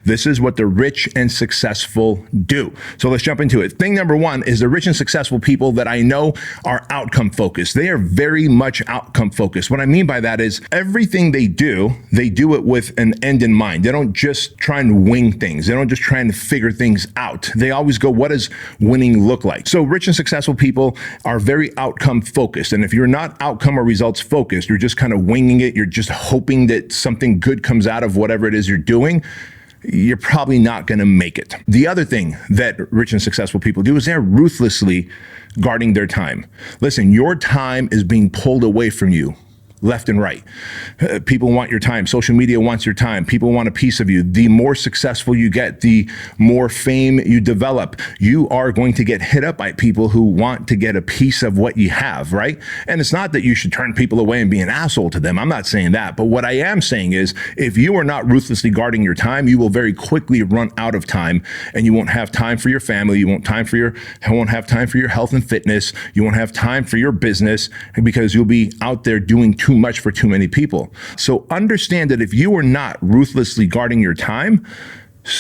This is what the rich and successful do. So let's jump into it. Thing number one is the rich and successful people that I know are outcome focused. They are very much outcome focused. What I mean by that is everything they do it with an end in mind. They don't just try and wing things. They don't just try and figure things out. They always go, what does winning look like? So rich and successful people are very outcome focused. And if you're not outcome or results focused, you're just kind of winging it. You're just hoping that something good comes out of whatever it is you're doing. You're probably not going to make it. The other thing that rich and successful people do is they're ruthlessly guarding their time. Listen, your time is being pulled away from you left and right. People want your time. Social media wants your time. People want a piece of you. The more successful you get, the more fame you develop. You are going to get hit up by people who want to get a piece of what you have, right? And it's not that you should turn people away and be an asshole to them. I'm not saying that. But what I am saying is if you are not ruthlessly guarding your time, you will very quickly run out of time and you won't have time for your family. You won't have time for your health and fitness. You won't have time for your business because you'll be out there doing too much for too many people. So understand that if you are not ruthlessly guarding your time,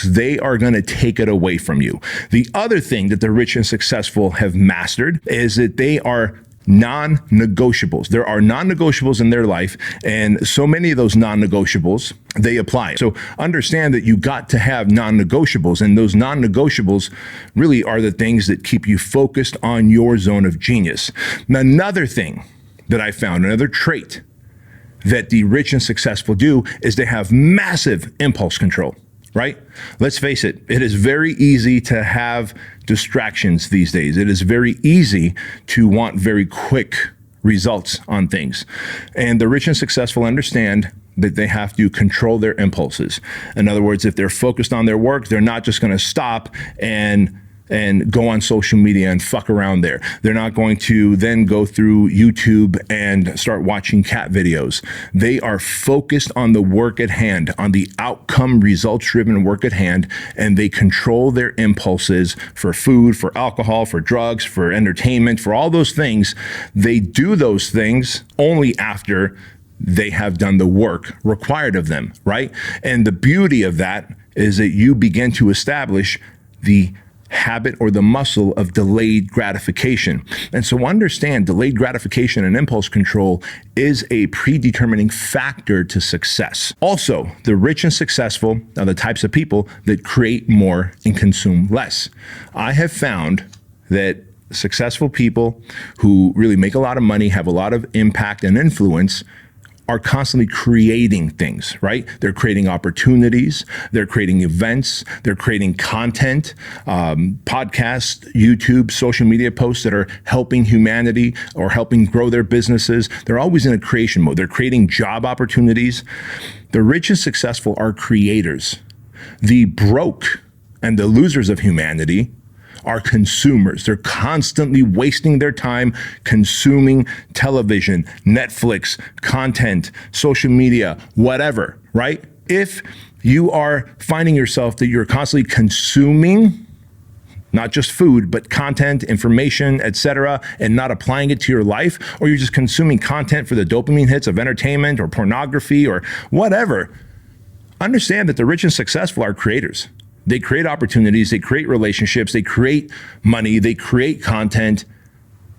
they are going to take it away from you. The other thing that the rich and successful have mastered is that they are non-negotiables. There are non-negotiables in their life, and so many of those non-negotiables, they apply. So understand that you got to have non-negotiables, and those non-negotiables really are the things that keep you focused on your zone of genius. Now, another thing that I found, another trait that the rich and successful do is they have massive impulse control, right? Let's face it, it is very easy to have distractions these days. It is very easy to want very quick results on things. And the rich and successful understand that they have to control their impulses. In other words, if they're focused on their work, they're not just going to stop and go on social media and fuck around there. They're not going to then go through YouTube and start watching cat videos. They are focused on the work at hand, on the outcome results-driven work at hand, and they control their impulses for food, for alcohol, for drugs, for entertainment, for all those things. They do those things only after they have done the work required of them, right? And the beauty of that is that you begin to establish the habit or the muscle of delayed gratification. And so understand delayed gratification and impulse control is a predetermining factor to success. Also, the rich and successful are the types of people that create more and consume less. I have found that successful people who really make a lot of money, have a lot of impact and influence, are constantly creating things, right? They're creating opportunities, they're creating events, they're creating content, podcasts, YouTube, social media posts that are helping humanity or helping grow their businesses. They're always in a creation mode. They're creating job opportunities. The rich and successful are creators. The broke and the losers of humanity are consumers. They're constantly wasting their time consuming television, Netflix, content, social media, whatever, right? If you are finding yourself that you're constantly consuming not just food, but content, information, etc., and not applying it to your life, or you're just consuming content for the dopamine hits of entertainment or pornography or whatever, understand that the rich and successful are creators. They create opportunities, they create relationships, they create money, they create content,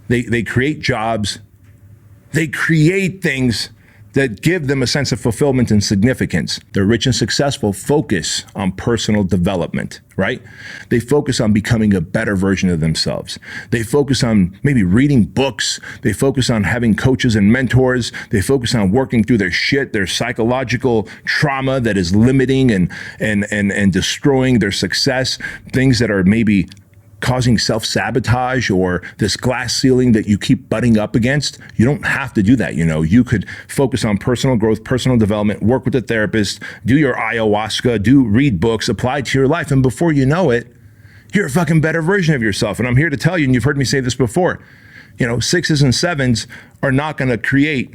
they create jobs, they create things that give them a sense of fulfillment and significance. The rich and successful focus on personal development, right? They focus on becoming a better version of themselves. They focus on maybe reading books. They focus on having coaches and mentors. They focus on working through their shit, their psychological trauma that is limiting and destroying their success, things that are maybe causing self-sabotage or this glass ceiling that you keep butting up against. You don't have to do that. You could focus on personal growth, personal development, work with a therapist, do your ayahuasca, read books, apply to your life. And before you know it, you're a fucking better version of yourself. And I'm here to tell you, and you've heard me say this before, 6s and 7s are not going to create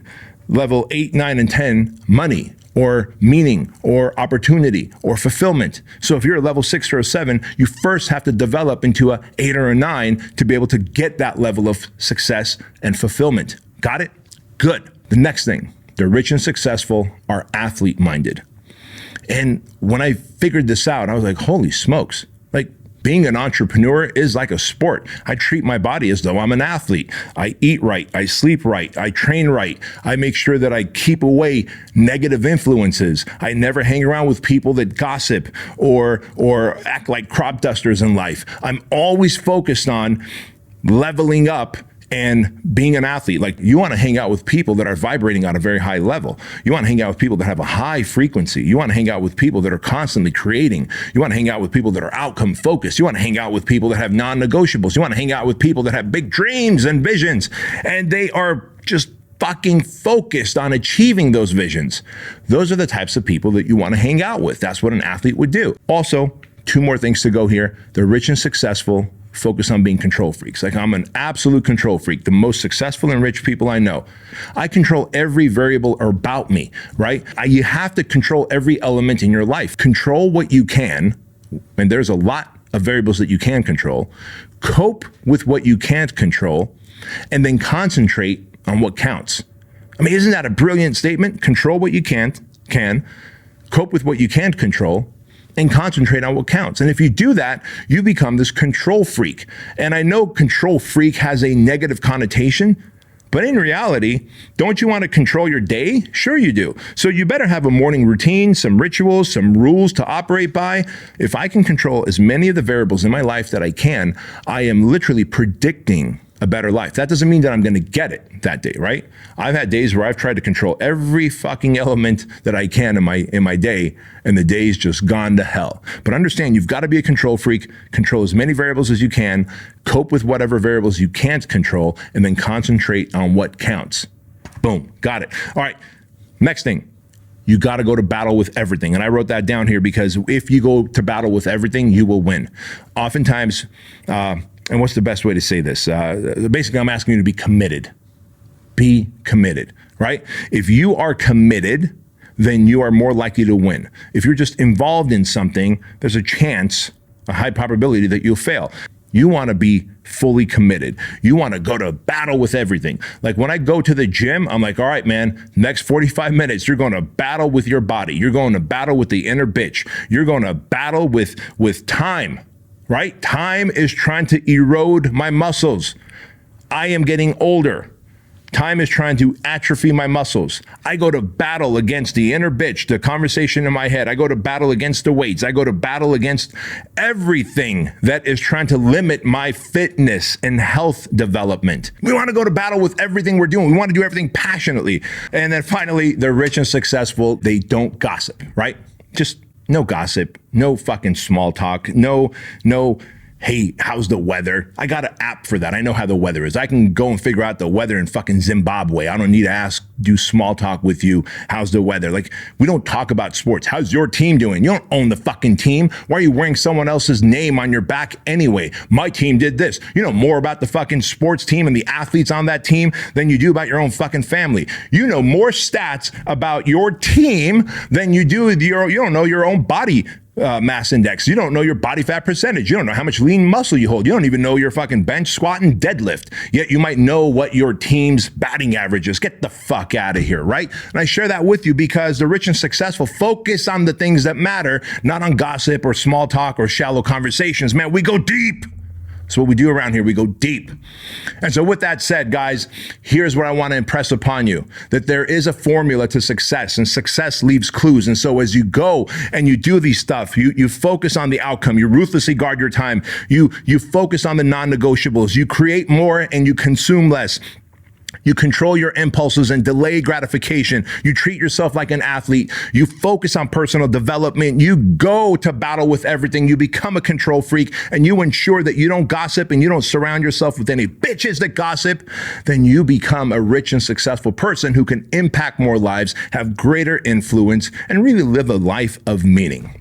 level 8, 9, and 10 money or meaning or opportunity or fulfillment. So if you're a level 6 or a 7, you first have to develop into a 8 or a 9 to be able to get that level of success and fulfillment. Got it? Good. The next thing, the rich and successful are athlete-minded. And when I figured this out, I was like, holy smokes, like being an entrepreneur is like a sport. I treat my body as though I'm an athlete. I eat right, I sleep right, I train right. I make sure that I keep away negative influences. I never hang around with people that gossip or act like crop dusters in life. I'm always focused on leveling up and being an athlete. Like, you want to hang out with people that are vibrating on a very high level. You want to hang out with people that have a high frequency. You want to hang out with people that are constantly creating. You want to hang out with people that are outcome focused. You want to hang out with people that have non-negotiables. You want to hang out with people that have big dreams and visions, and they are just fucking focused on achieving those visions. Those are the types of people that you want to hang out with. That's what an athlete would do. Also, 2 more things to go here. The rich and successful focus on being control freaks. Like, I'm an absolute control freak. The most successful and rich people I know. I control every variable about me, right? You have to control every element in your life. Control what you can, and there's a lot of variables that you can control. Cope with what you can't control, and then concentrate on what counts. I mean, isn't that a brilliant statement? Control what you can, cope with what you can't control, and concentrate on what counts. And if you do that, you become this control freak. And I know control freak has a negative connotation, but in reality, don't you want to control your day? Sure you do. So you better have a morning routine, some rituals, some rules to operate by. If I can control as many of the variables in my life that I can, I am literally predicting a better life. That doesn't mean that I'm going to get it that day, right? I've had days where I've tried to control every fucking element that I can in my day, and the day's just gone to hell. But understand, you've got to be a control freak, control as many variables as you can, cope with whatever variables you can't control, and then concentrate on what counts. Boom, got it. All right, next thing. You got to go to battle with everything. And I wrote that down here because if you go to battle with everything, you will win. Oftentimes, and what's the best way to say this? Basically, I'm asking you to be committed. Be committed, right? If you are committed, then you are more likely to win. If you're just involved in something, there's a chance, a high probability that you'll fail. You want to be fully committed. You want to go to battle with everything. Like, when I go to the gym, I'm like, all right, man, next 45 minutes, you're going to battle with your body. You're going to battle with the inner bitch. You're going to battle with time. Right? Time is trying to erode my muscles. I am getting older. Time is trying to atrophy my muscles. I go to battle against the inner bitch, the conversation in my head. I go to battle against the weights. I go to battle against everything that is trying to limit my fitness and health development. We want to go to battle with everything we're doing. We want to do everything passionately. And then finally, the rich and successful, they don't gossip, right? Just no gossip, no fucking small talk, no, hey, how's the weather? I got an app for that. I know how the weather is. I can go and figure out the weather in fucking Zimbabwe. I don't need to do small talk with you. How's the weather? Like, we don't talk about sports. How's your team doing? You don't own the fucking team. Why are you wearing someone else's name on your back anyway? My team did this. You know more about the fucking sports team and the athletes on that team than you do about your own fucking family. You know more stats about your team than you do you don't know your own body mass index. You don't know your body fat percentage. You don't know how much lean muscle you hold. You don't even know your fucking bench, squat, and deadlift. Yet you might know what your team's batting average is. Get the fuck out of here, right? And I share that with you because the rich and successful focus on the things that matter, not on gossip or small talk or shallow conversations. Man, we go deep. That's what we do around here. We go deep. And so with that said, guys, here's what I want to impress upon you, that there is a formula to success, and success leaves clues. And so as you go and you do these stuff, you focus on the outcome, you ruthlessly guard your time, you focus on the non-negotiables, you create more and you consume less. You control your impulses and delay gratification. You treat yourself like an athlete. You focus on personal development. You go to battle with everything. You become a control freak, and you ensure that you don't gossip and you don't surround yourself with any bitches that gossip. Then you become a rich and successful person who can impact more lives, have greater influence, and really live a life of meaning.